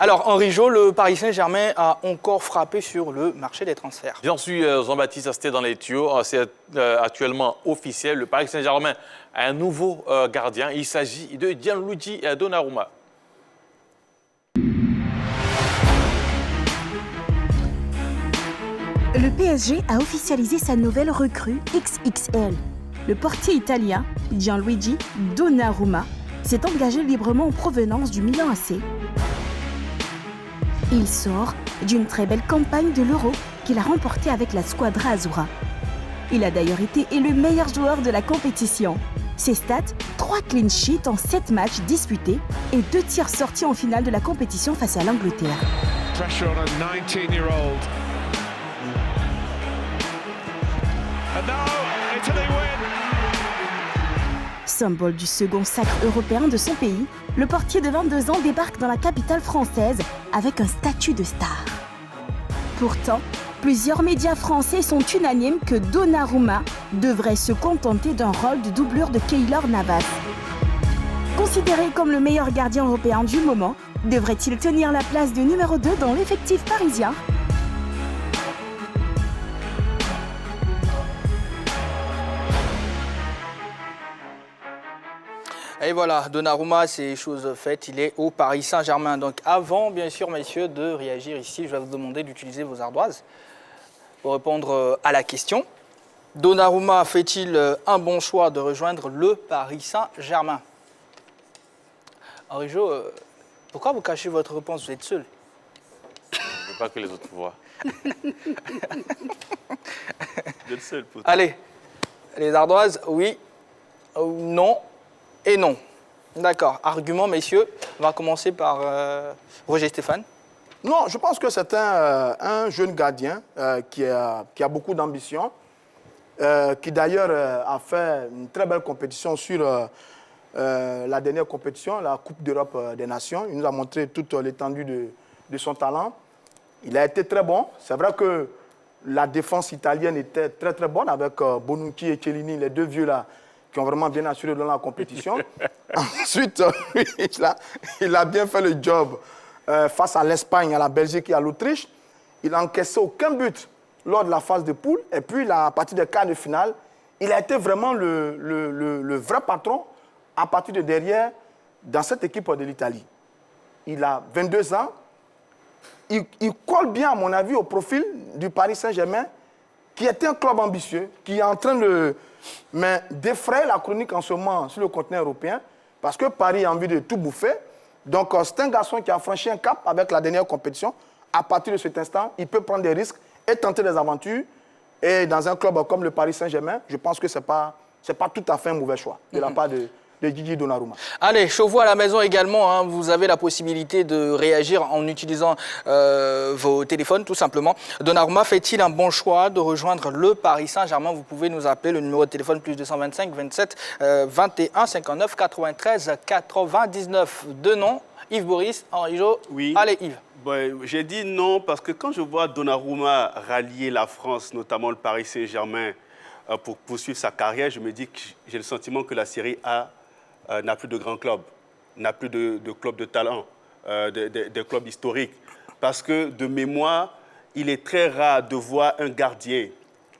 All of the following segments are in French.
Alors, Henri Jo, le Paris Saint-Germain a encore frappé sur le marché des transferts. Bien sûr, Jean-Baptiste, c'était dans les tuyaux. C'est actuellement officiel. Le Paris Saint-Germain a un nouveau gardien. Il s'agit de Gianluigi Donnarumma. Le PSG a officialisé sa nouvelle recrue XXL. Le portier italien, Gianluigi Donnarumma, s'est engagé librement en provenance du Milan AC. Il sort d'une très belle campagne de l'Euro qu'il a remportée avec la Squadra Azzurra. Il a d'ailleurs été élu meilleur joueur de la compétition. Ses stats, 3 clean sheets en 7 matchs disputés et 2 tirs sortis en finale de la compétition face à l'Angleterre. Pressure on a 19-year-old. And now Italy win. Symbole du second sacre européen de son pays, le portier de 22 ans débarque dans la capitale française avec un statut de star. Pourtant, plusieurs médias français sont unanimes que Donnarumma devrait se contenter d'un rôle de doublure de Keylor Navas. Considéré comme le meilleur gardien européen du moment, devrait-il tenir la place de numéro 2 dans l'effectif parisien ? Et voilà, Donnarumma, c'est chose faite, il est au Paris Saint-Germain. Donc avant, bien sûr, messieurs, de réagir ici, je vais vous demander d'utiliser vos ardoises pour répondre à la question. Donnarumma fait-il un bon choix de rejoindre le Paris Saint-Germain? Henri Jo, pourquoi vous cachez votre réponse? Vous êtes seul. Je ne veux pas que les autres voient. Vous êtes seul, pote. Allez, les ardoises, oui, non et non. D'accord. Argument, messieurs. On va commencer par Roger Stéphane. Non, je pense que c'est un jeune gardien qui a beaucoup d'ambition, qui d'ailleurs a fait une très belle compétition sur la dernière compétition, la Coupe d'Europe des Nations. Il nous a montré toute l'étendue de son talent. Il a été très bon. C'est vrai que la défense italienne était très très bonne avec Bonucci et Chiellini, les deux vieux là, qui ont vraiment bien assuré dans la compétition. Ensuite, il a bien fait le job face à l'Espagne, à la Belgique et à l'Autriche. Il n'a encaissé aucun but lors de la phase de poule. Et puis, à partir des quarts de finale, il a été vraiment le vrai patron à partir de derrière dans cette équipe de l'Italie. Il a 22 ans. Il colle bien, à mon avis, au profil du Paris Saint-Germain, qui est un club ambitieux, qui est en train de d'effrayer la chronique en ce moment sur le continent européen, parce que Paris a envie de tout bouffer. Donc, c'est un garçon qui a franchi un cap avec la dernière compétition. À partir de cet instant, il peut prendre des risques et tenter des aventures. Et dans un club comme le Paris Saint-Germain, je pense que ce n'est pas tout à fait un mauvais choix de la part de Gigi Donnarumma. Allez, chez vous à la maison également, hein, vous avez la possibilité de réagir en utilisant vos téléphones, tout simplement. Donnarumma fait-il un bon choix de rejoindre le Paris Saint-Germain? Vous pouvez nous appeler, le numéro de téléphone plus 225 27 21 59 93 99. Deux noms, Yves Boris, Henri Jo. Oui. Allez, Yves. Bon, j'ai dit non parce que quand je vois Donnarumma rallier la France, notamment le Paris Saint-Germain, pour poursuivre sa carrière, je me dis que j'ai le sentiment que la Série A n'a plus de grands clubs, n'a plus de clubs de talent, de clubs historiques. Parce que, de mémoire, il est très rare de voir un gardien,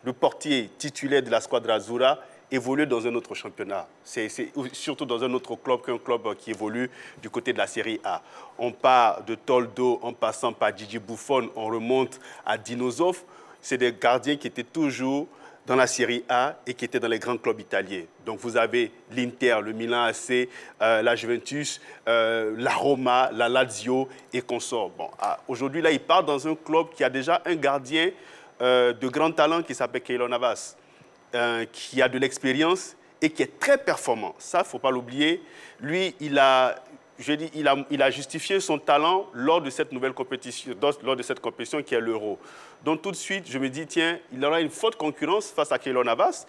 le portier titulaire de la Squadra Azzurra, évoluer dans un autre championnat. C'est surtout dans un autre club qu'un club qui évolue du côté de la Série A. On part de Toldo, en passant par Gigi Buffon, on remonte à Dino Zoff. C'est des gardiens qui étaient toujours dans la Série A et qui étaient dans les grands clubs italiens. Donc vous avez l'Inter, le Milan AC, la Juventus, la Roma, la Lazio et consorts. Bon, aujourd'hui, là, il part dans un club qui a déjà un gardien de grand talent qui s'appelle Keylor Navas, qui a de l'expérience et qui est très performant. Ça, il ne faut pas l'oublier. Lui, il a justifié son talent lors de cette nouvelle compétition, lors de cette compétition qui est l'Euro. Donc tout de suite, je me dis, tiens, il aura une forte concurrence face à Keylor Navas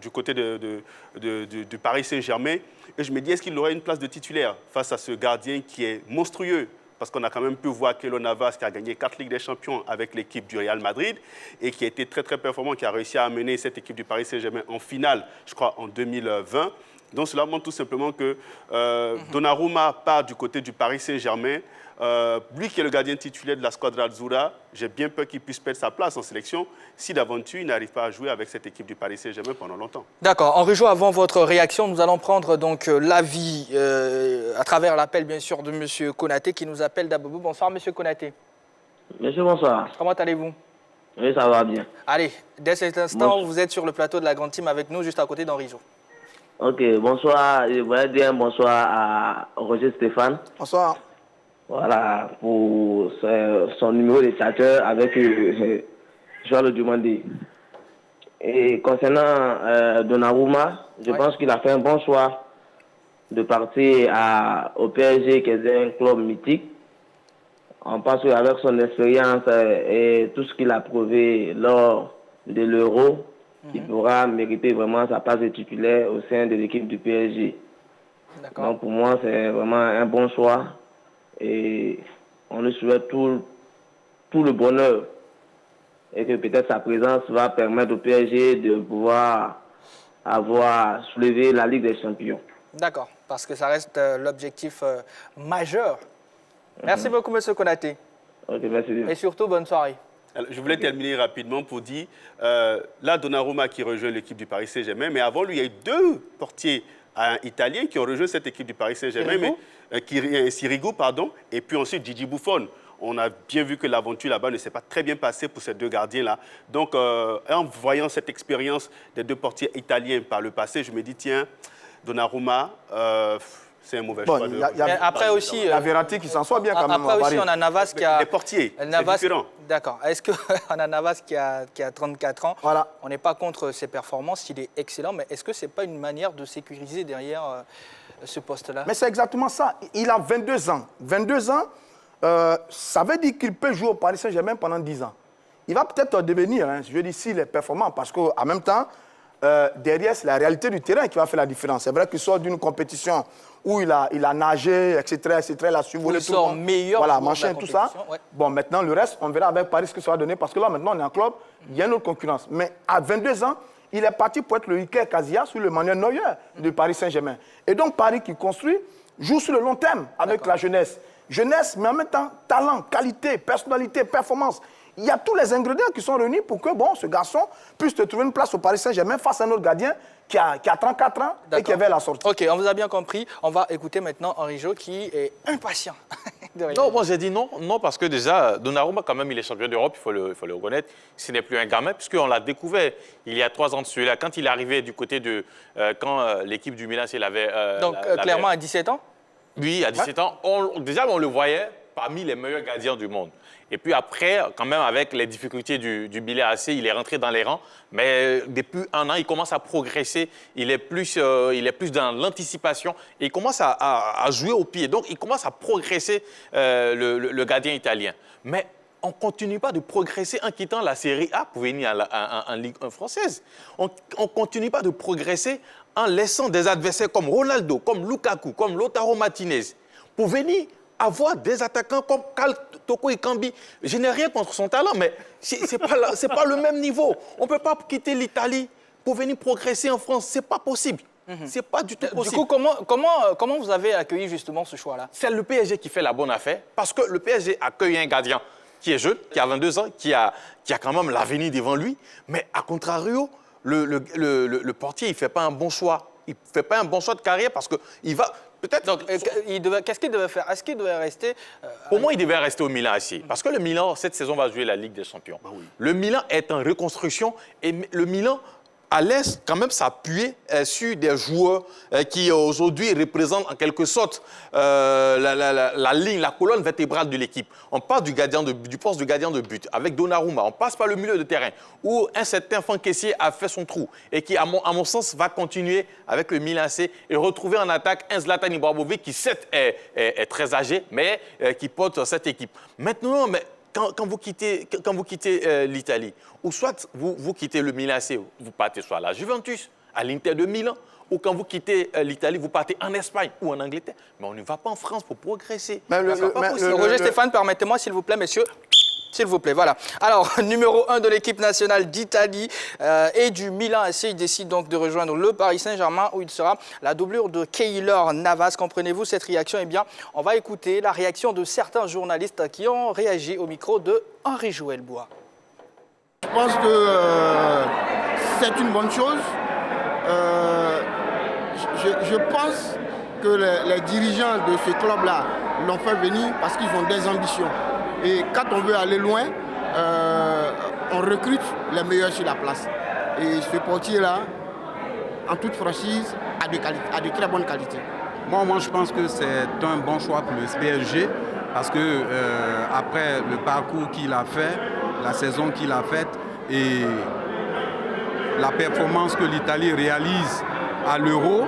du côté du Paris Saint-Germain. Et je me dis, est-ce qu'il aura une place de titulaire face à ce gardien qui est monstrueux? Parce qu'on a quand même pu voir Keylor Navas qui a gagné 4 Ligues des Champions avec l'équipe du Real Madrid et qui a été très très performant, qui a réussi à amener cette équipe du Paris Saint-Germain en finale, je crois, en 2020. Donc cela montre tout simplement que Donnarumma part du côté du Paris Saint-Germain. Lui qui est le gardien titulaire de la Squadra Azzurra, j'ai bien peur qu'il puisse perdre sa place en sélection si d'aventure il n'arrive pas à jouer avec cette équipe du Paris Saint-Germain pendant longtemps. D'accord. Henri Jo, avant votre réaction, nous allons prendre donc l'avis à travers l'appel bien sûr de M. Konaté qui nous appelle d'Abobo. Bonsoir M. Konaté. Monsieur, bonsoir. Comment allez-vous? Oui, ça va bien. Allez, dès cet instant, vous êtes sur le plateau de la Grande Team avec nous, juste à côté d'Henri Jo. Ok, bonsoir. Je voudrais dire un bonsoir à Roger Stéphane. Bonsoir. Voilà, pour son numéro de chateur avec Joël Le Dumandé. Et concernant Donnarumma, je pense qu'il a fait un bon choix de partir au PSG, qui est un club mythique. On pense qu'avec son expérience et tout ce qu'il a prouvé lors de l'Euro, il pourra mériter vraiment sa place de titulaire au sein de l'équipe du PSG. Donc pour moi, c'est vraiment un bon choix. Et on lui souhaite tout le bonheur. Et que peut-être sa présence va permettre au PSG de pouvoir soulever la Ligue des Champions. D'accord, parce que ça reste l'objectif majeur. Merci beaucoup, M. Konaté. Ok, merci bien. Et surtout, bonne soirée. Alors, je voulais terminer rapidement pour dire, là, Donnarumma qui rejoint l'équipe du Paris Saint-Germain, mais avant lui, il y a eu 2 portiers italiens qui ont rejoint cette équipe du Paris Saint-Germain, Sirigu, pardon, et puis ensuite Gigi Buffon. On a bien vu que l'aventure là-bas ne s'est pas très bien passée pour ces 2 gardiens-là. Donc, en voyant cette expérience des 2 portiers italiens par le passé, je me dis, tiens, Donnarumma, c'est un mauvais choix. Après aussi, il y a Verratti qui s'en sort bien quand même. Après aussi, on a Navas qui a... Les portiers, c'est différent. D'accord. Est-ce qu'on a Navas qui a 34 ans? Voilà. On n'est pas contre ses performances, il est excellent, mais est-ce que ce n'est pas une manière de sécuriser derrière ce poste-là? Mais c'est exactement ça. Il a 22 ans. 22 ans, ça veut dire qu'il peut jouer au Paris Saint-Germain pendant 10 ans. Il va peut-être devenir, je veux dire, s'il est performant, parce qu'en même temps, derrière, c'est la réalité du terrain qui va faire la différence. C'est vrai qu'il sort d'une compétition où il a nagé, etc., il a survolé tout le monde. Meilleur. Voilà, machin, tout ça. Ouais. Bon, maintenant, le reste, on verra avec Paris ce que ça va donner, parce que là, maintenant, on est en club, il y a une autre concurrence. Mais à 22 ans, il est parti pour être le Iker Casillas sur le Manuel Neuer de Paris Saint-Germain. Et donc, Paris qui construit, joue sur le long terme avec la jeunesse. Jeunesse, mais en même temps, talent, qualité, personnalité, performance. Il y a tous les ingrédients qui sont réunis pour que ce garçon puisse te trouver une place au Paris Saint-Germain face à un autre gardien qui a 34 ans et qui est vers la sortie. Ok, on vous a bien compris. On va écouter maintenant Henri Jo qui est impatient. Non, moi j'ai dit non, parce que déjà, Donnarumma, quand même, il est champion d'Europe, il faut le reconnaître. Ce n'est plus un gamin, puisqu'on l'a découvert il y a 3 ans de celui-là, quand il est arrivé du côté de... quand l'équipe du Milan, il avait... Donc, clairement, à 17 ans? Oui, à 17 ans. Déjà, on le voyait parmi les meilleurs gardiens du monde. Et puis après, quand même, avec les difficultés du Billet AC, il est rentré dans les rangs. Mais depuis 1 an, il commence à progresser. Il est plus dans l'anticipation. Et il commence à jouer au pied. Donc, il commence à progresser, le gardien italien. Mais on ne continue pas de progresser en quittant la Série A pour venir en Ligue 1 française. On ne continue pas de progresser en laissant des adversaires comme Ronaldo, comme Lukaku, comme Lautaro Martinez, pour venir avoir des attaquants comme Karl Toko Ekambi. Je n'ai rien contre son talent, mais ce n'est pas le même niveau. On ne peut pas quitter l'Italie pour venir progresser en France. Ce n'est pas possible. Ce n'est pas du tout possible. Du coup, comment vous avez accueilli justement ce choix-là? C'est le PSG qui fait la bonne affaire, parce que le PSG accueille un gardien qui est jeune, qui a 22 ans, qui a quand même l'avenir devant lui. Mais à contrario, le portier, il ne fait pas un bon choix. Il ne fait pas un bon choix de carrière parce qu'il va... Peut-être. Donc, qu'est-ce qu'il devait faire? Est-ce qu'il devait rester Pour moi, il devait rester au Milan AC. Parce que le Milan, cette saison, va jouer la Ligue des Champions. Bah oui. Le Milan est en reconstruction et le Milan allait quand même s'appuyer sur des joueurs qui aujourd'hui représentent en quelque sorte la ligne, la colonne vertébrale de l'équipe. On passe du poste de gardien de but avec Donnarumma, on passe par le milieu de terrain où un certain Franck Kessié a fait son trou et qui, à mon sens, va continuer avec le Milan AC et retrouver en attaque un Zlatan Ibrahimovic qui, certes, est très âgé, mais qui porte cette équipe. Maintenant, quand vous quittez l'Italie, ou soit vous quittez le Milan AC, vous partez soit à la Juventus, à l'Inter de Milan, ou quand vous quittez l'Italie, vous partez en Espagne ou en Angleterre. Mais on ne va pas en France pour progresser. Roger Stéphane, permettez-moi, s'il vous plaît, messieurs. S'il vous plaît, voilà. Alors, numéro 1 de l'équipe nationale d'Italie et du Milan AC, il décide donc de rejoindre le Paris Saint-Germain où il sera la doublure de Keylor Navas. Comprenez-vous cette réaction? Eh bien, on va écouter la réaction de certains journalistes qui ont réagi au micro de Henri-Joël Bois. Je pense que c'est une bonne chose. Je pense que les dirigeants de ce club-là l'ont fait venir parce qu'ils ont des ambitions. Et quand on veut aller loin, on recrute les meilleurs sur la place. Et ce portier-là, en toute franchise, a de très bonnes qualités. Moi, je pense que c'est un bon choix pour le PSG parce que après le parcours qu'il a fait, la saison qu'il a faite et la performance que l'Italie réalise à l'Euro,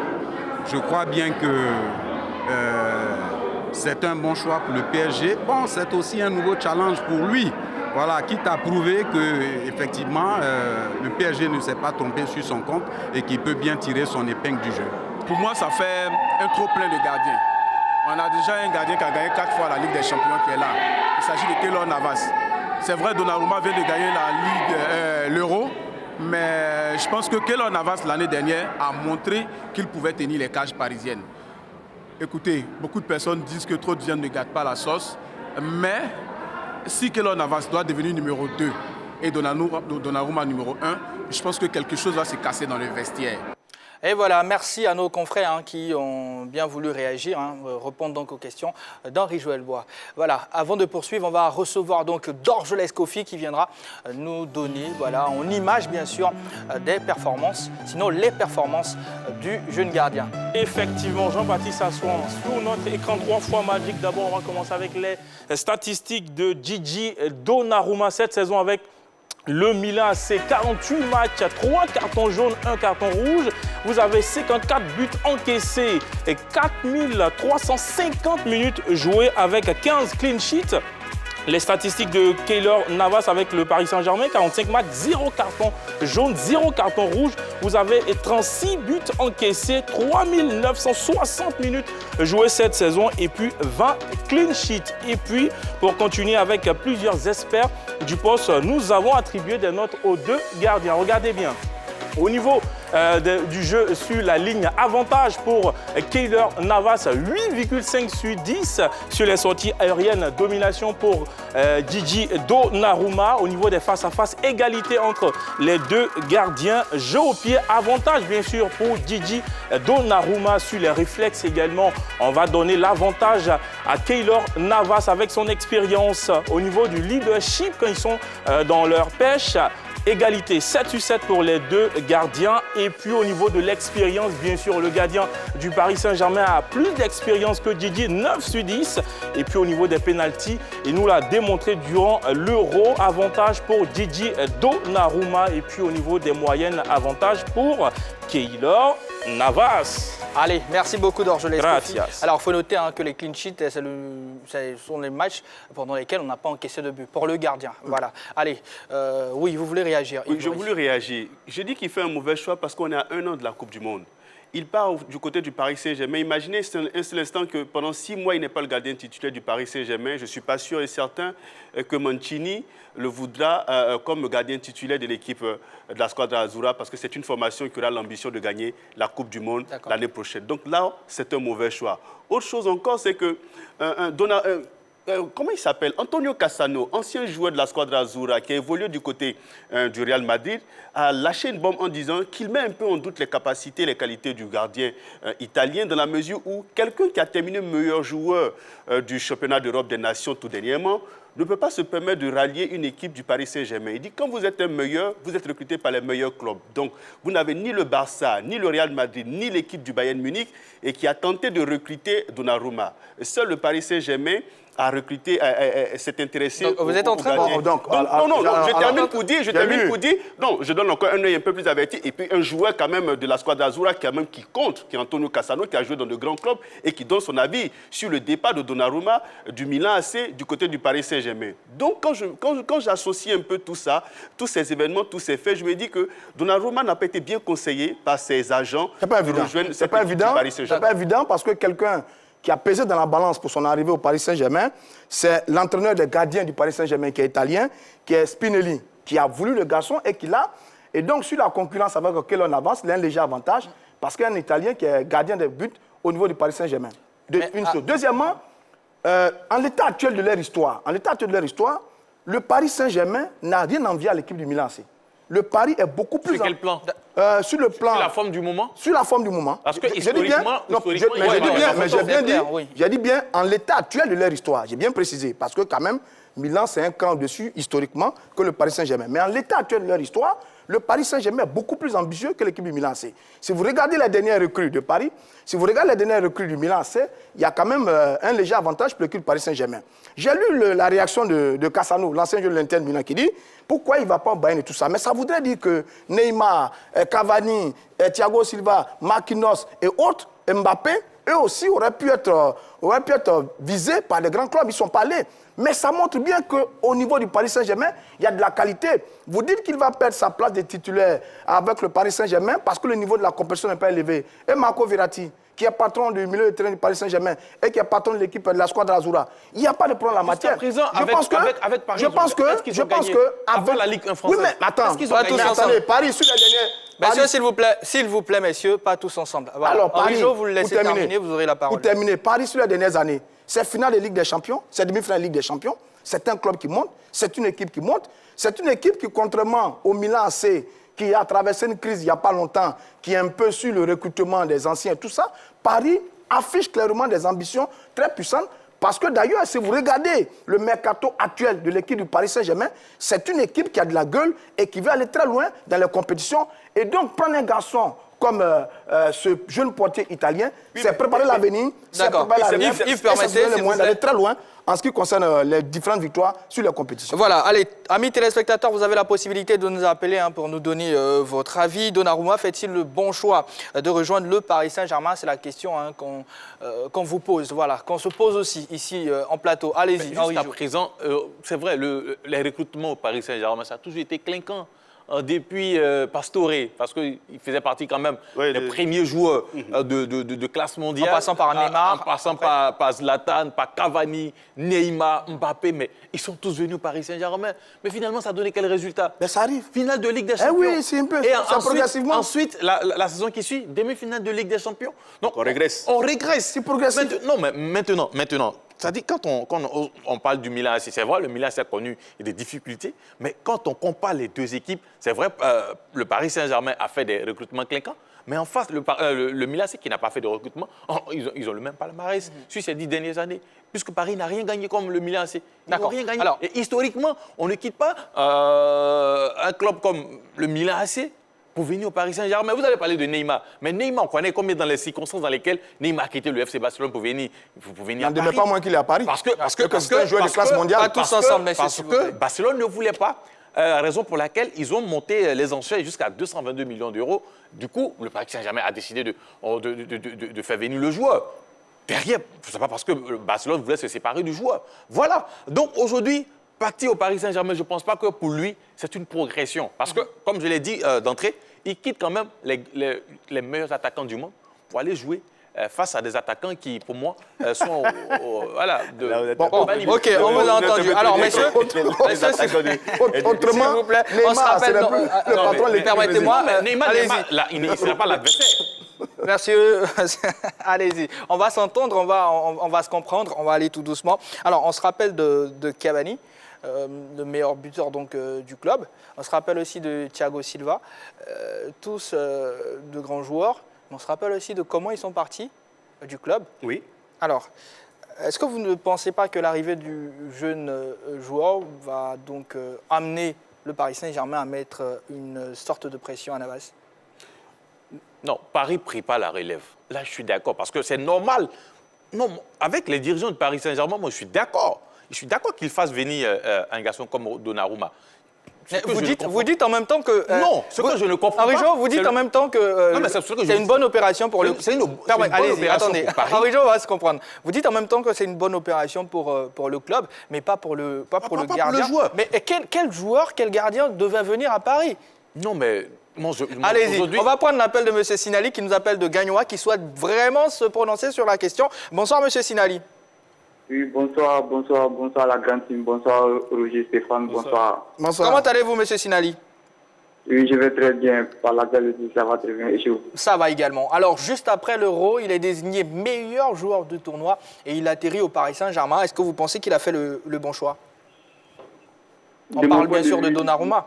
je crois bien que c'est un bon choix pour le PSG. Bon, c'est aussi un nouveau challenge pour lui. Voilà, quitte à prouver qu'effectivement, le PSG ne s'est pas trompé sur son compte et qu'il peut bien tirer son épingle du jeu. Pour moi, ça fait un trop plein de gardiens. On a déjà un gardien qui a gagné 4 fois la Ligue des Champions qui est là. Il s'agit de Keylor Navas. C'est vrai, Donnarumma vient de gagner la Ligue, l'Euro, mais je pense que Keylor Navas, l'année dernière, a montré qu'il pouvait tenir les cages parisiennes. Écoutez, beaucoup de personnes disent que trop de viande ne gâte pas la sauce, mais si Keylor Navas doit devenir numéro 2 et Donnarumma numéro 1, je pense que quelque chose va se casser dans le vestiaire. Et voilà, merci à nos confrères qui ont bien voulu réagir, répondre donc aux questions d'Henri-Joël Bois. Voilà, avant de poursuivre, on va recevoir donc Dorgelès Kofi qui viendra nous donner, voilà, en image bien sûr, des performances, sinon les performances du jeune gardien. Effectivement, Jean-Baptiste Assouan, sur notre écran 3 fois magique. D'abord, on va commencer avec les statistiques de Gigi Donnarumma cette saison avec le Milan AC, 48 matchs, 3 cartons jaunes, 1 carton rouge. Vous avez 54 buts encaissés et 4350 minutes jouées avec 15 clean sheets. Les statistiques de Keylor Navas avec le Paris Saint-Germain, 45 matchs, 0 carton jaune, 0 carton rouge. Vous avez 36 buts encaissés, 3960 minutes jouées cette saison et puis 20 clean sheets. Et puis, pour continuer avec plusieurs experts du poste, nous avons attribué des notes aux 2 gardiens. Regardez bien. Au niveau du jeu sur la ligne, avantage pour Keylor Navas, 8,5 sur 10 sur les sorties aériennes, domination pour Gigi Donnarumma. Au niveau des face-à-face, égalité entre les 2 gardiens, jeu au pied, avantage bien sûr pour Gigi Donnarumma sur les réflexes également. On va donner l'avantage à Keylor Navas avec son expérience au niveau du leadership quand ils sont dans leur pêche. Égalité 7 sur 7 pour les 2 gardiens. Et puis au niveau de l'expérience, bien sûr, le gardien du Paris Saint-Germain a plus d'expérience que Gigi, 9 sur 10. Et puis au niveau des pénaltys, il nous l'a démontré durant l'Euro, avantage pour Gigi Donnarumma. Et puis au niveau des moyennes, avantage pour Keylor Navas. Allez, merci beaucoup Dorgelès Kofi. Gracias. Alors, il faut noter que les clean sheets, ce sont les matchs pendant lesquels on n'a pas encaissé de but pour le gardien. Voilà. Allez, oui, vous voulez réagir? Oui, je voulais réagir. Je dis qu'il fait un mauvais choix parce qu'on est à 1 an de la Coupe du Monde. Il part du côté du Paris Saint-Germain. Imaginez un seul instant que pendant 6 mois, il n'est pas le gardien titulaire du Paris Saint-Germain. Je ne suis pas sûr et certain que Mancini le voudra comme gardien titulaire de l'équipe de la Squadra Azzurra parce que c'est une formation qui aura l'ambition de gagner la Coupe du Monde l'année prochaine. Donc là, c'est un mauvais choix. Autre chose encore, c'est que comment il s'appelle? Antonio Cassano, ancien joueur de la Squadra Azzurra qui a évolué du côté du Real Madrid, a lâché une bombe en disant qu'il met un peu en doute les capacités, les qualités du gardien italien dans la mesure où quelqu'un qui a terminé meilleur joueur du championnat d'Europe des Nations tout dernièrement ne peut pas se permettre de rallier une équipe du Paris Saint-Germain. Il dit quand vous êtes un meilleur, vous êtes recruté par les meilleurs clubs. Donc, vous n'avez ni le Barça, ni le Real Madrid, ni l'équipe du Bayern Munich et qui a tenté de recruter Donnarumma. Seul le Paris Saint-Germain a recruté, s'est intéressé. Donc, vous êtes en train de... Non, je termine pour dire, non, je donne encore un œil un peu plus averti. Et puis un joueur quand même de la Squadra Azzurra qui compte, qui est Antonio Cassano, qui a joué dans de grands clubs et qui donne son avis sur le départ de Donnarumma du Milan AC du côté du Paris Saint-Germain. Donc quand j'associe un peu tout ça, tous ces événements, tous ces faits, je me dis que Donnarumma n'a pas été bien conseillé par ses agents. C'est pas évident. C'est pas évident parce que quelqu'un qui a pesé dans la balance pour son arrivée au Paris Saint-Germain, c'est l'entraîneur des gardiens du Paris Saint-Germain qui est italien, qui est Spinelli, qui a voulu le garçon et qui l'a. Et donc, sur la concurrence avec Keylor Navas, il a un léger avantage parce qu'il y a un Italien qui est gardien de but au niveau du Paris Saint-Germain. Deuxièmement, en l'état actuel de leur histoire, le Paris Saint-Germain n'a rien envié à l'équipe du Milan AC. Le Paris est beaucoup plus... Sur quel plan? Sur le plan... Sur la forme du moment? Sur la forme du moment. Parce que historiquement... J'ai dit bien en l'état actuel de leur histoire. J'ai bien précisé. Parce que quand même, Milan, c'est un cran au-dessus, historiquement, que le Paris Saint-Germain. Mais en l'état actuel de leur histoire, le Paris Saint-Germain est beaucoup plus ambitieux que l'équipe du Milan AC. Si vous regardez les dernières recrues de Paris, si vous regardez les dernières recrues du Milan AC, il y a quand même un léger avantage pour l'équipe du Paris Saint-Germain. J'ai lu la réaction de Cassano, l'ancien joueur de l'Inter de Milan, qui dit pourquoi il ne va pas au Bayern et tout ça. Mais ça voudrait dire que Neymar, Cavani, Thiago Silva, Marquinhos et autres, Mbappé, eux aussi auraient pu être visés par les grands clubs. Ils ne sont pas allés. Mais ça montre bien qu'au niveau du Paris Saint-Germain, il y a de la qualité. Vous dites qu'il va perdre sa place de titulaire avec le Paris Saint-Germain parce que le niveau de la compétition n'est pas élevé. Et Marco Verratti, qui est patron du milieu de terrain du Paris Saint-Germain et qui est patron de l'équipe de la squadra Azzurra, il n'y a pas de problème en la matière. Je pense que avant la Ligue 1 française. Oui, mais attends, attendez, Paris sur la dernière... Messieurs, s'il vous plaît, messieurs, pas tous ensemble. Voilà. Alors, Paris, vous le laissez terminer, vous aurez la parole. Pour terminer, Paris sur les dernières années, c'est finale de Ligue des Champions, c'est demi-finale de Ligue des Champions, c'est un club qui monte, c'est une équipe qui monte, c'est une équipe qui, contrairement au Milan AC, qui a traversé une crise il n'y a pas longtemps, qui est un peu sur le recrutement des anciens et tout ça, Paris affiche clairement des ambitions très puissantes. Parce que d'ailleurs, si vous regardez le mercato actuel de l'équipe du Paris Saint-Germain, c'est une équipe qui a de la gueule et qui veut aller très loin dans les compétitions. Et donc, prendre un garçon comme ce jeune portier italien, c'est préparer l'avenir, c'est préparer l'avenir, et ça se donne les moyens d'aller très loin en ce qui concerne les différentes victoires sur les compétitions. Voilà, allez, amis téléspectateurs, vous avez la possibilité de nous appeler pour nous donner votre avis. Donnarumma fait-il le bon choix de rejoindre le Paris Saint-Germain? C'est la question qu'on vous pose, voilà, qu'on se pose aussi ici en plateau. Allez-y, Henri. Jusqu'à présent, c'est vrai, les recrutements au Paris Saint-Germain, ça a toujours été clinquant. Depuis Pastore, parce qu'il faisait partie quand même des premiers joueurs de classe mondiale. En passant par Neymar. En passant par Zlatan, par Cavani, Neymar, Mbappé, mais ils sont tous venus au Paris Saint-Germain. Mais finalement, ça a donné quel résultat? Mais ça arrive. Finale de Ligue des Champions. Oui, c'est un peu, ça progressivement. Ensuite, la saison qui suit, demi-finale de Ligue des Champions. Donc, on régresse. On régresse. C'est progressif. Non, mais maintenant, c'est-à-dire, quand on parle du Milan AC, c'est vrai, le Milan AC a connu des difficultés, mais quand on compare les deux équipes, c'est vrai, le Paris Saint-Germain a fait des recrutements clinquants, mais en face, le Milan AC qui n'a pas fait de recrutement, ils ont le même palmarès sur ces 10 dernières années, puisque Paris n'a rien gagné comme le Milan AC. Ils n'ont rien gagné. Alors, et historiquement, on ne quitte pas un club comme le Milan AC pour venir au Paris Saint-Germain. Vous avez parlé de Neymar. Mais Neymar, on connaît combien dans les circonstances dans lesquelles Neymar a quitté le FC Barcelone pour venir à Paris. Il pas moins qu'il est à Paris. Parce que c'est un joueur de classe mondiale. Pas tous ensemble, messieurs. Parce que Barcelone ne voulait pas. Raison pour laquelle ils ont monté les enchères jusqu'à 222 millions d'euros. Du coup, le Paris Saint-Germain a décidé de faire venir le joueur. Derrière, ce n'est pas parce que Barcelone voulait se séparer du joueur. Voilà. Donc aujourd'hui, partir au Paris Saint-Germain, je ne pense pas que pour lui, c'est une progression. Parce que, comme je l'ai dit d'entrée, il quitte quand même les meilleurs attaquants du monde pour aller jouer face à des attaquants qui, pour moi, sont voilà. Ok, on vous a entendu. Alors, messieurs, autrement, s'il vous plaît, on se rappelle. Le patron, permettez-moi, Neymar, il ne sera pas l'adversaire. Merci. Allez-y. On va s'entendre, on va se comprendre, on va aller tout doucement. Alors, on se rappelle de Cavani, le meilleur buteur donc, du club. On se rappelle aussi de Thiago Silva, tous de grands joueurs. On se rappelle aussi de comment ils sont partis du club. Oui. Alors, est-ce que vous ne pensez pas que l'arrivée du jeune joueur va donc amener le Paris Saint-Germain à mettre une sorte de pression à Navas? Non, Paris ne prie pas la relève. Là, je suis d'accord, parce que c'est normal. Non, avec les dirigeants de Paris Saint-Germain, moi, je suis d'accord. Je suis d'accord qu'ils fassent venir un garçon comme Donnarumma. Vous dites en même temps que... non, ce que je ne comprends pas... Vous dites en même temps que c'est une bonne opération pour le... Allez-y, attendez. Henri-Jo va se comprendre. Vous dites en même temps que c'est une bonne opération pour le club, mais pas pour le gardien. Pour le joueur. Mais quel joueur, quel gardien devait venir à Paris? Non, mais Allez-y, on va prendre l'appel de M. Sinali qui nous appelle de Gagnoa, qui souhaite vraiment se prononcer sur la question. Bonsoir M. Sinali. Oui, bonsoir la grande team, bonsoir Roger Stéphane, bonsoir. Comment allez-vous M. Sinali? Oui, je vais très bien, par la belle, ça va très bien, et chez vous? Ça va également. Alors, juste après l'Euro, il est désigné meilleur joueur du tournoi et il atterrit au Paris Saint-Germain. Est-ce que vous pensez qu'il a fait le bon choix? On parle bien sûr de Donnarumma.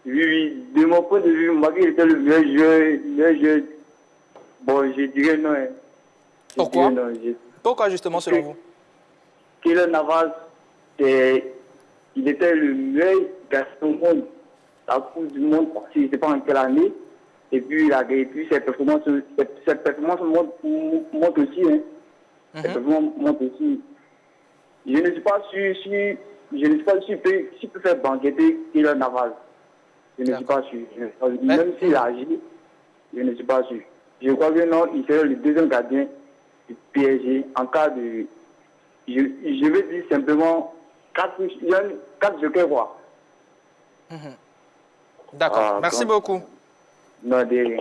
Oui, de mon point de vue, Magui était le meilleur joueur. Bon, je dirais non. Pourquoi? Pourquoi justement selon vous? Keylor Navas, il était le meilleur garçon au monde. La Coupe du Monde, je ne sais pas en quelle année. Et puis, ses performances montent aussi. Hein. Ses performances montent aussi. Je ne suis pas sûr s'il peut faire banqueter Keylor Navas. Je ne suis pas sûr. Même s'il agit, je ne suis pas sûr. Je crois que non, il serait le deuxième gardien du PSG en cas de... Je veux dire simplement 4 jokers, quoi. D'accord, merci beaucoup. Non, de rien.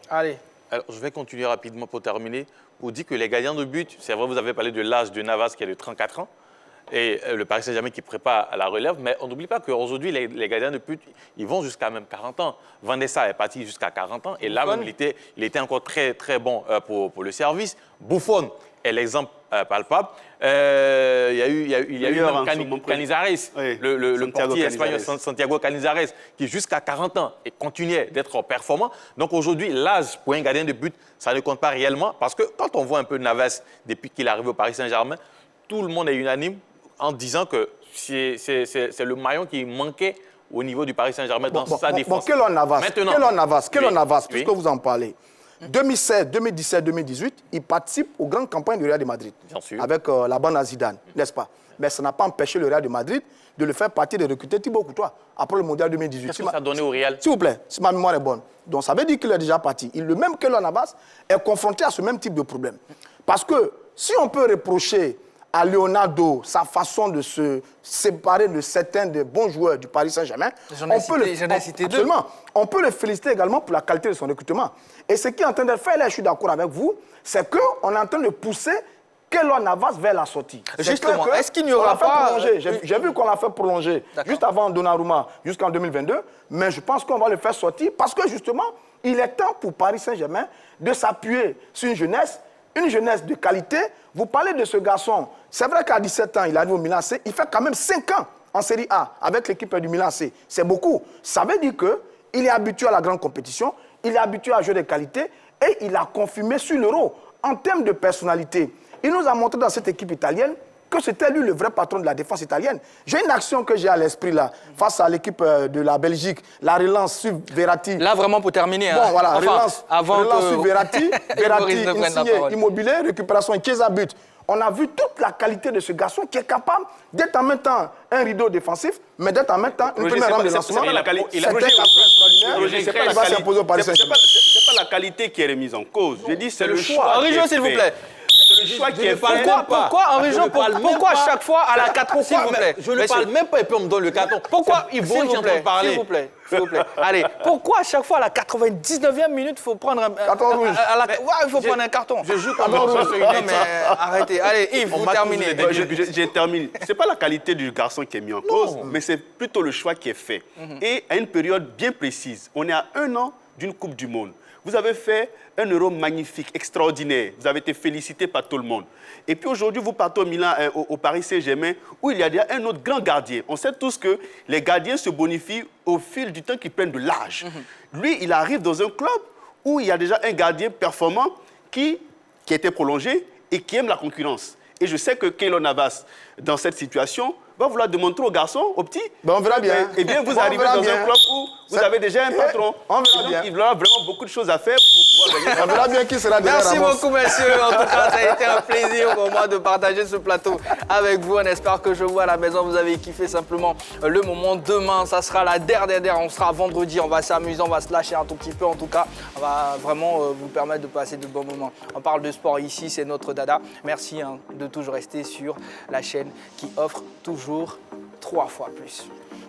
Allez. Alors, je vais continuer rapidement pour terminer. Pour dire que les gardiens de but, c'est vrai, vous avez parlé de l'âge de Navas qui est de 34 ans. Et le Paris Saint-Germain qui prépare à la relève. Mais on n'oublie pas qu'aujourd'hui, les gardiens de but, ils vont jusqu'à même 40 ans. Van der Sar est parti jusqu'à 40 ans. Et là, même, il était encore très, très bon pour le service. Buffon est l'exemple palpable. Il y a eu Canizares, le portier espagnol Santiago Canizares, qui jusqu'à 40 ans et continuait d'être performant. Donc aujourd'hui, l'âge pour un gardien de but, ça ne compte pas réellement. Parce que quand on voit un peu Navas depuis qu'il est arrivé au Paris Saint-Germain, tout le monde est unanime en disant que c'est le maillon qui manquait au niveau du Paris Saint-Germain dans sa défense. Keylor Navas, oui. puisque vous en parlez. 2016, 2017, 2018, il participe aux grandes campagnes du Real de Madrid. Bien sûr. Avec la bande à Zidane, n'est-ce pas? Mais ça n'a pas empêché le Real de Madrid de le faire partir de recruter Thibaut Courtois après le Mondial 2018. Qu'est-ce que ça a donné au Real? S'il vous plaît, si ma mémoire est bonne. Donc ça veut dire qu'il est déjà parti. Le même Keylor Navas est confronté à ce même type de problème. Parce que si on peut reprocher à Leonardo sa façon de se séparer de certains des bons joueurs du Paris Saint-Germain, on peut le féliciter également pour la qualité de son recrutement. Et ce qu'il est en train de faire, là, je suis d'accord avec vous, c'est qu'on est en train de pousser Keylor Navas vers la sortie. Justement, est-ce qu'il n'y aura pas... J'ai vu qu'on l'a fait prolonger juste avant Donnarumma, jusqu'en 2022, mais je pense qu'on va le faire sortir parce que justement, il est temps pour Paris Saint-Germain de s'appuyer sur une jeunesse de qualité. Vous parlez de ce garçon, c'est vrai qu'à 17 ans, il arrive au Milan AC, il fait quand même 5 ans en Série A avec l'équipe du Milan AC. C'est beaucoup. Ça veut dire qu'il est habitué à la grande compétition, il est habitué à jouer de qualité et il a confirmé sur l'Euro. En termes de personnalité, il nous a montré dans cette équipe italienne que c'était lui le vrai patron de la défense italienne. J'ai une action que j'ai à l'esprit là, face à l'équipe de la Belgique, la relance sur Verratti. Là, vraiment pour terminer. Bon, voilà, enfin, relance sur Verratti, insigné, immobilier, récupération, Chiesa but. On a vu toute la qualité de ce garçon qui est capable d'être en même temps un rideau défensif, mais d'être en même temps une première rampe de lancement. C'est pas la qualité qui est remise en cause. Je dis c'est le choix. Henri Jo, s'il vous plaît. C'est le choix qui est fait. Pourquoi, Henri Jo, pourquoi à chaque fois à la 4 s'il vous plaît? Je ne parle même pas et puis on me donne le carton. Pourquoi il faut parler? S'il vous plaît. Allez, pourquoi à chaque fois à la 99e minute, il faut prendre un carton rouge? Il faut prendre un carton. Je joue comme un non, mais arrêtez. Allez, Yves, vous terminez. Je termine. Ce n'est pas la qualité du garçon qui est mis en cause, mais c'est plutôt le choix qui est fait. Et à une période bien précise. On est à 1 an d'une Coupe du Monde. Vous avez fait un Euro magnifique, extraordinaire. Vous avez été félicité par tout le monde. Et puis aujourd'hui, vous partez au Milan, au Paris Saint-Germain, où il y a déjà un autre grand gardien. On sait tous que les gardiens se bonifient au fil du temps qu'ils prennent de l'âge. Lui, il arrive dans un club où il y a déjà un gardien performant qui a été prolongé et qui aime la concurrence. Et je sais que Keylor Navas, dans cette situation, va vouloir démontrer aux garçons, aux petits. On verra bien. Eh bien, vous arrivez dans un club où vous avez déjà un patron. On verra bien. Il aura vraiment beaucoup de choses à faire pour pouvoir gagner. On verra bien qui sera derrière. Merci beaucoup, messieurs. En tout cas, ça a été un plaisir pour moi de partager ce plateau avec vous. On espère que je vous à la maison, vous avez kiffé simplement le moment. Demain, ça sera la dernière. On sera vendredi. On va s'amuser, on va se lâcher un tout petit peu. En tout cas, on va vraiment vous permettre de passer de bons moments. On parle de sport ici, c'est notre dada. Merci de toujours rester sur la chaîne qui offre toujours 3 fois plus.